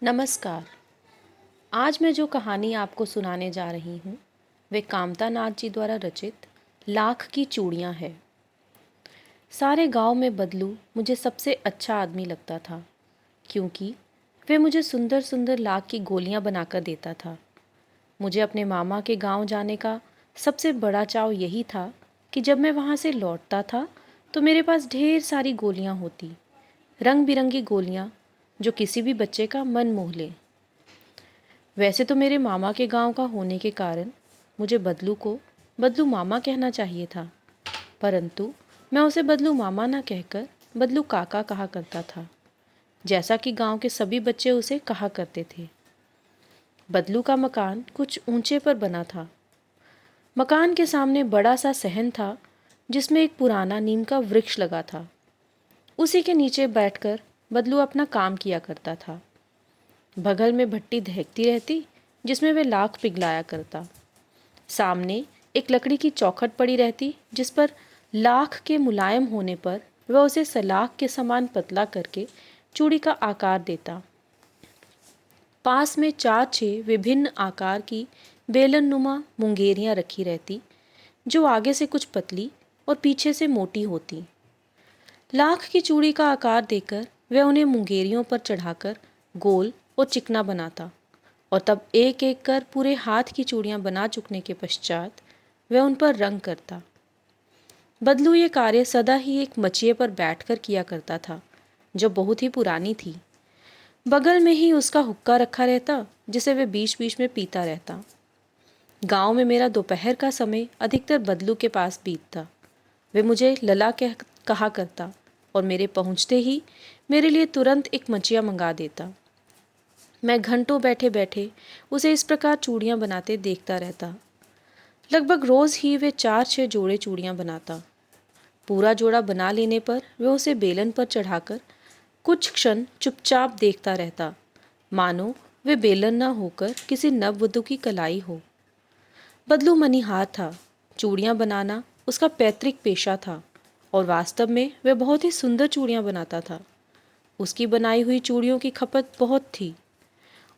नमस्कार। आज मैं जो कहानी आपको सुनाने जा रही हूँ वे कामता नाथ जी द्वारा रचित लाख की चूड़ियाँ है। सारे गांव में बदलू मुझे सबसे अच्छा आदमी लगता था, क्योंकि वे मुझे सुंदर सुंदर लाख की गोलियाँ बनाकर देता था। मुझे अपने मामा के गांव जाने का सबसे बड़ा चाव यही था कि जब मैं वहाँ से लौटता था तो मेरे पास ढेर सारी गोलियाँ होती, रंग बिरंगी गोलियाँ जो किसी भी बच्चे का मन मोह ले। वैसे तो मेरे मामा के गांव का होने के कारण मुझे बदलू को बदलू मामा कहना चाहिए था, परंतु मैं उसे बदलू मामा ना कहकर बदलू काका कहा करता था, जैसा कि गांव के सभी बच्चे उसे कहा करते थे। बदलू का मकान कुछ ऊंचे पर बना था। मकान के सामने बड़ा सा सहन था, जिसमें एक पुराना नीम का वृक्ष लगा था। उसी के नीचे बैठकर बदलू अपना काम किया करता था। बगल में भट्टी दहकती रहती, जिसमें वे लाख पिघलाया करता। सामने एक लकड़ी की चौखट पड़ी रहती, जिस पर लाख के मुलायम होने पर वह उसे सलाख के समान पतला करके चूड़ी का आकार देता। पास में 4-6 विभिन्न आकार की बेलन नुमा मुंगेरियां रखी रहती, जो आगे से कुछ पतली और पीछे से मोटी होती। लाख की चूड़ी का आकार देकर वह उन्हें मुंगेरियों पर चढ़ाकर गोल और चिकना बनाता, और तब एक एक कर पूरे हाथ की चूड़ियां बना चुकने के पश्चात वह उन पर रंग करता। बदलू ये कार्य सदा ही एक मचिए पर बैठकर किया करता था, जो बहुत ही पुरानी थी। बगल में ही उसका हुक्का रखा रहता, जिसे वह बीच बीच में पीता रहता। गांव में मेरा दोपहर का समय अधिकतर बदलू के पास बीतता। वे मुझे लला कहा करता और मेरे पहुंचते ही मेरे लिए तुरंत एक मचिया मंगा देता। मैं घंटों बैठे बैठे उसे इस प्रकार चूड़ियाँ बनाते देखता रहता। लगभग रोज़ ही वे 4-6 जोड़े चूड़ियाँ बनाता। पूरा जोड़ा बना लेने पर वे उसे बेलन पर चढ़ाकर कुछ क्षण चुपचाप देखता रहता, मानो वे बेलन न होकर किसी नववधू की कलाई हो। बदलू मनिहार था। चूड़ियाँ बनाना उसका पैतृक पेशा था, और वास्तव में वह बहुत ही सुंदर चूड़ियाँ बनाता था। उसकी बनाई हुई चूड़ियों की खपत बहुत थी।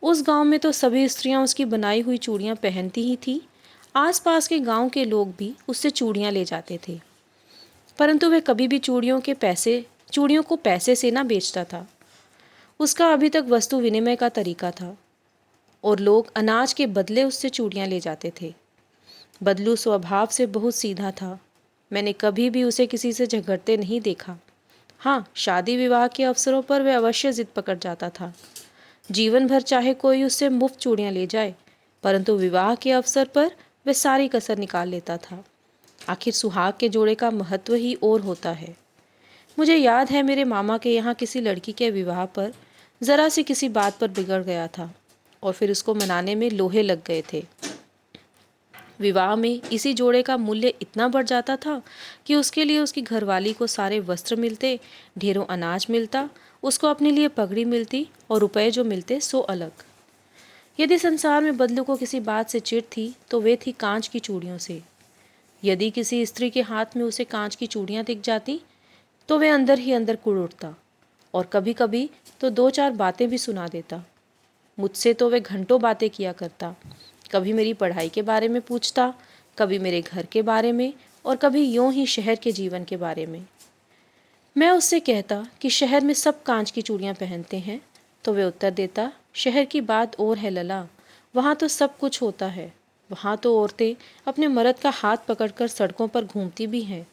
उस गांव में तो सभी स्त्रियां उसकी बनाई हुई चूड़ियां पहनती ही थीं। आसपास के गांव के लोग भी उससे चूड़ियां ले जाते थे, परंतु वह कभी भी चूड़ियों को पैसे से ना बेचता था। उसका अभी तक वस्तु विनिमय का तरीका था, और लोग अनाज के बदले उससे चूड़ियां ले जाते थे। बदलू स्वभाव से बहुत सीधा था। मैंने कभी भी उसे किसी से झगड़ते नहीं देखा। हाँ, शादी विवाह के अवसरों पर वह अवश्य जिद पकड़ जाता था। जीवन भर चाहे कोई उससे मुफ्त चूड़ियाँ ले जाए, परंतु विवाह के अवसर पर वह सारी कसर निकाल लेता था। आखिर सुहाग के जोड़े का महत्व ही और होता है। मुझे याद है, मेरे मामा के यहाँ किसी लड़की के विवाह पर ज़रा सी किसी बात पर बिगड़ गया था, और फिर उसको मनाने में लोहे लग गए थे। विवाह में इसी जोड़े का मूल्य इतना बढ़ जाता था कि उसके लिए उसकी घरवाली को सारे वस्त्र मिलते, ढेरों अनाज मिलता, उसको अपने लिए पगड़ी मिलती, और रुपए जो मिलते सो अलग। यदि संसार में बदलू को किसी बात से चिढ़ थी तो वे थी कांच की चूड़ियों से। यदि किसी स्त्री के हाथ में उसे कांच की चूड़ियाँ दिख जाती तो वे अंदर ही अंदर कुढ़ उठता, और कभी कभी तो 2-4 बातें भी सुना देता। मुझसे तो वे घंटों बातें किया करता। कभी मेरी पढ़ाई के बारे में पूछता, कभी मेरे घर के बारे में, और कभी यूं ही शहर के जीवन के बारे में। मैं उससे कहता कि शहर में सब कांच की चूड़ियाँ पहनते हैं, तो वे उत्तर देता, शहर की बात और है लला, वहाँ तो सब कुछ होता है। वहाँ तो औरतें अपने मर्द का हाथ पकड़कर सड़कों पर घूमती भी हैं,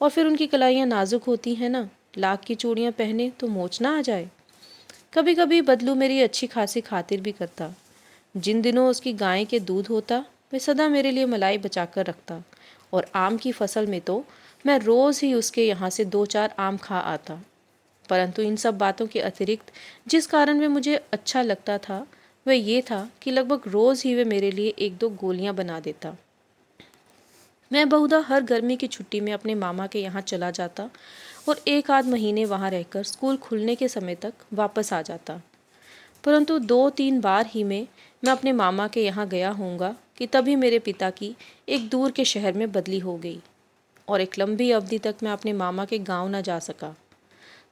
और फिर उनकी कलाइयाँ नाजुक होती हैं ना, लाख की चूड़ियाँ पहने तो मोच ना आ जाए। कभी कभी बदलू मेरी अच्छी खासी खातिर भी करता। जिन दिनों उसकी गाय के दूध होता, वे सदा मेरे लिए मलाई बचाकर रखता, और आम की फसल में तो मैं रोज़ ही उसके यहाँ से 2-4 आम खा आता। परंतु इन सब बातों के अतिरिक्त जिस कारण वे मुझे अच्छा लगता था, वह ये था कि लगभग रोज़ ही वे मेरे लिए 1-2 गोलियाँ बना देता। मैं बहुधा हर गर्मी की छुट्टी में अपने मामा के यहाँ चला जाता, और 1 आध महीने वहाँ रहकर स्कूल खुलने के समय तक वापस आ जाता। परंतु 2-3 बार ही मैं अपने मामा के यहाँ गया होऊंगा कि तभी मेरे पिता की एक दूर के शहर में बदली हो गई, और एक लंबी अवधि तक मैं अपने मामा के गांव न जा सका।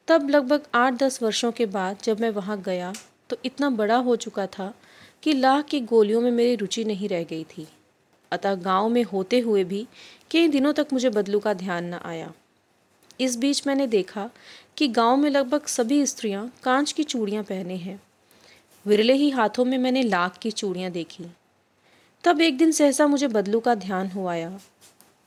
तब लगभग 8-10 वर्षों के बाद जब मैं वहाँ गया तो इतना बड़ा हो चुका था कि लाख की गोलियों में मेरी रुचि नहीं रह गई थी। अतः गांव में होते हुए भी कई दिनों तक मुझे बदलू का ध्यान न आया। इस बीच मैंने देखा कि गांव में लगभग सभी स्त्रियां कांच की चूड़ियां पहने हैं। विरले ही हाथों में मैंने लाख की चूड़ियां देखी। तब एक दिन सहसा मुझे बदलू का ध्यान हो आया।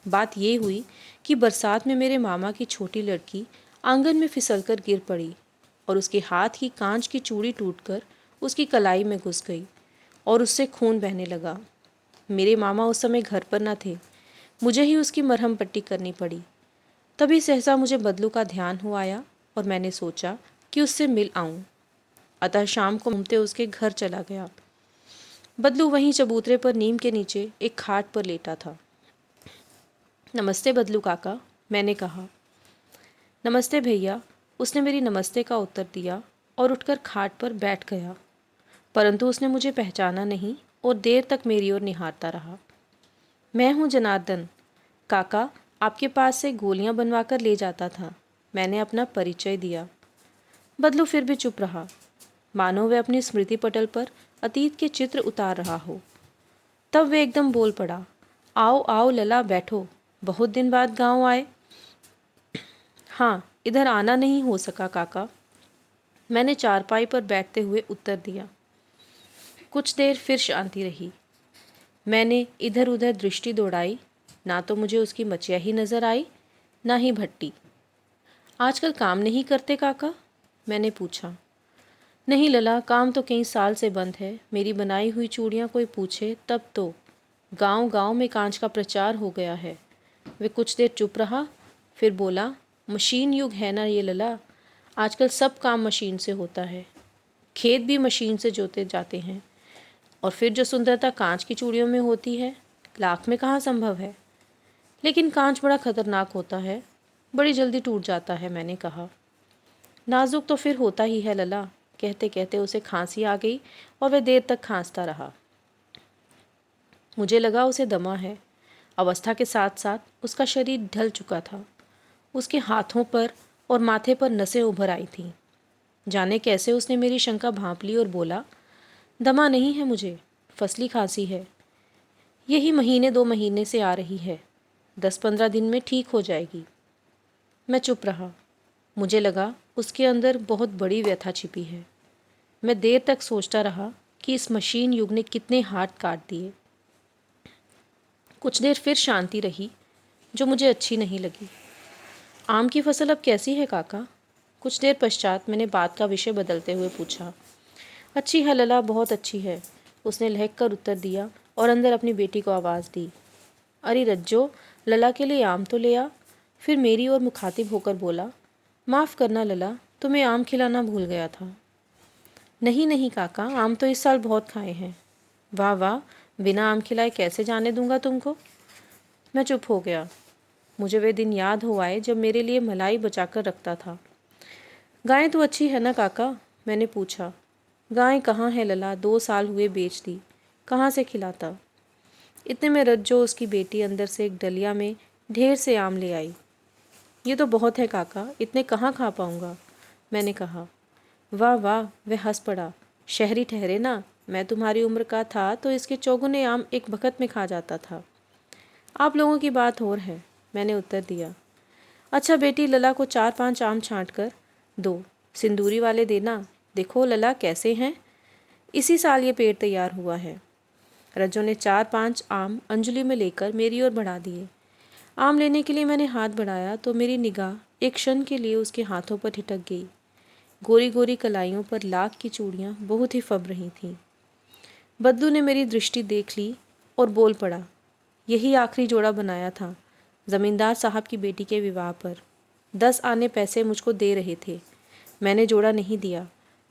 बात ये हुई कि बरसात में मेरे मामा की छोटी लड़की आंगन में फिसलकर गिर पड़ी और उसके हाथ की कांच की चूड़ी टूटकर उसकी कलाई में घुस गई और उससे खून बहने लगा। मेरे मामा उस समय घर पर न थे। मुझे ही उसकी मरहम पट्टी करनी पड़ी। तभी सहसा मुझे बदलू का ध्यान हो आया और मैंने सोचा कि उससे मिल आऊं। अतः शाम को घूमते उसके घर चला गया। बदलू वहीं चबूतरे पर नीम के नीचे एक खाट पर लेटा था। नमस्ते बदलू काका, मैंने कहा। नमस्ते भैया, उसने मेरी नमस्ते का उत्तर दिया और उठकर खाट पर बैठ गया। परंतु उसने मुझे पहचाना नहीं और देर तक मेरी ओर निहारता रहा। मैं हूँ जनार्दन, काका आपके पास से गोलियां बनवा कर ले जाता था। मैंने अपना परिचय दिया। बदलू फिर भी चुप रहा, मानो वह अपनी स्मृति पटल पर अतीत के चित्र उतार रहा हो। तब वे एकदम बोल पड़ा, आओ आओ लला, बैठो, बहुत दिन बाद गांव आए। हाँ, इधर आना नहीं हो सका काका, मैंने चारपाई पर बैठते हुए उत्तर दिया। कुछ देर फिर शांति रही। मैंने इधर उधर दृष्टि दौड़ाई, ना तो मुझे उसकी मचिया ही नजर आई, ना ही भट्टी। आजकल काम नहीं करते काका, मैंने पूछा। नहीं लला, काम तो कई साल से बंद है। मेरी बनाई हुई चूड़ियाँ कोई पूछे तब तो। गांव गांव में कांच का प्रचार हो गया है। वे कुछ देर चुप रहा, फिर बोला, मशीन युग है ना ये लला, आजकल सब काम मशीन से होता है। खेत भी मशीन से जोते जाते हैं। और फिर जो सुंदरता कांच की चूड़ियों में होती है, लाख में कहाँ संभव है। लेकिन कांच बड़ा खतरनाक होता है, बड़ी जल्दी टूट जाता है, मैंने कहा। नाजुक तो फिर होता ही है लला, कहते कहते उसे खांसी आ गई और वह देर तक खांसता रहा। मुझे लगा उसे दमा है। अवस्था के साथ साथ उसका शरीर ढल चुका था। उसके हाथों पर और माथे पर नसें उभर आई थीं। जाने कैसे उसने मेरी शंका भांप ली और बोला, दमा नहीं है मुझे, फसली खांसी है। यही महीने 2 महीने से आ रही है, 10-15 दिन में ठीक हो जाएगी। मैं चुप रहा। मुझे लगा उसके अंदर बहुत बड़ी व्यथा छिपी है। मैं देर तक सोचता रहा कि इस मशीन युग ने कितने हाथ काट दिए। कुछ देर फिर शांति रही, जो मुझे अच्छी नहीं लगी। आम की फसल अब कैसी है काका? कुछ देर पश्चात मैंने बात का विषय बदलते हुए पूछा। अच्छी है लला, बहुत अच्छी है, उसने लहक कर उत्तर दिया और अंदर अपनी बेटी को आवाज़ दी। अरे रज्जो, लला के लिए आम तो ले आ। फिर मेरी ओर मुखातिब होकर बोला, माफ़ करना लला, तुम्हें आम खिलाना भूल गया था। नहीं नहीं काका, आम तो इस साल बहुत खाए हैं। वाह वाह, बिना आम खिलाए कैसे जाने दूंगा तुमको। मैं चुप हो गया। मुझे वे दिन याद हो आए जब मेरे लिए मलाई बचाकर रखता था। गाय तो अच्छी है ना काका, मैंने पूछा। गाय कहाँ है लला, 2 साल हुए बेच दी, कहाँ से खिलाता। इतने में रज्जो, उसकी बेटी, अंदर से एक डलिया में ढेर से आम ले आई। ये तो बहुत है काका, इतने कहाँ खा पाऊँगा, मैंने कहा। वाह वाह, वह हंस पड़ा। शहरी ठहरे ना, मैं तुम्हारी उम्र का था तो इसके चौगुने आम एक बखत में खा जाता था। आप लोगों की बात और है, मैंने उत्तर दिया। अच्छा बेटी, लला को 4-5 आम छांट कर दो, सिंदूरी वाले देना। देखो लला कैसे हैं, इसी साल ये पेड़ तैयार हुआ है। रज्जो ने 4-5 आम अंजलि में लेकर मेरी ओर बढ़ा दिए। आम लेने के लिए मैंने हाथ बढ़ाया तो मेरी निगाह एक क्षण के लिए उसके हाथों पर ठिठक गई। गोरी गोरी कलाइयों पर लाख की चूड़ियाँ बहुत ही फब रही थीं। बदलू ने मेरी दृष्टि देख ली और बोल पड़ा, यही आखिरी जोड़ा बनाया था ज़मींदार साहब की बेटी के विवाह पर। 10 आने पैसे मुझको दे रहे थे, मैंने जोड़ा नहीं दिया,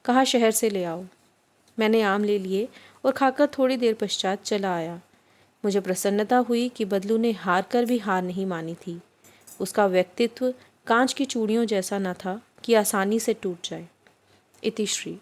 कहा शहर से ले आओ। मैंने आम ले लिए और खाकर थोड़ी देर पश्चात चला आया। मुझे प्रसन्नता हुई कि बदलू ने हार कर भी हार नहीं मानी थी। उसका व्यक्तित्व कांच की चूड़ियों जैसा न था कि आसानी से टूट जाए। इतिश्री।